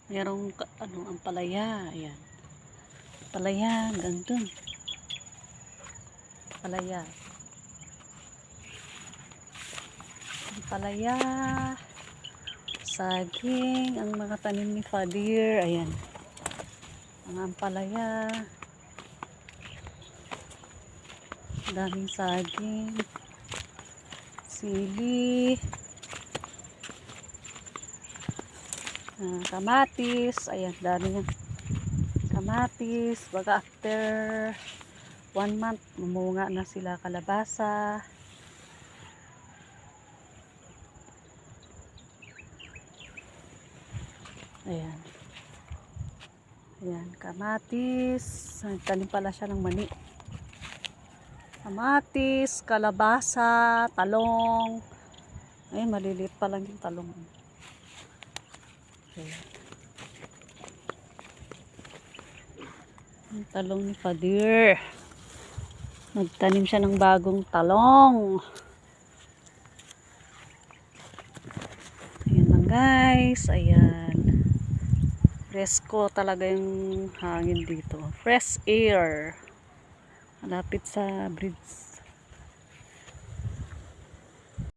Merong ang palaya. Ayan. Palaya hanggang dun. Palaya. Ang palaya. Saging. Ang mga tanim ni Fadir. Ayan. Ang palaya. Daming saging. Sili. Kamatis. Ayan, dami yan. Kamatis. Baga after 1 month, mamunga na sila. Kalabasa. Ayan. Ayan, kamatis. Tanim pala siya ng mani. Kamatis, kalabasa, talong. Ay, maliliit pa lang yung talong. Ayan. Yung talong ni Fadir. Nagtanim siya ng bagong talong. Ayan lang guys. Ayan. Presko talaga yung hangin dito. Fresh air. Malapit sa bridge.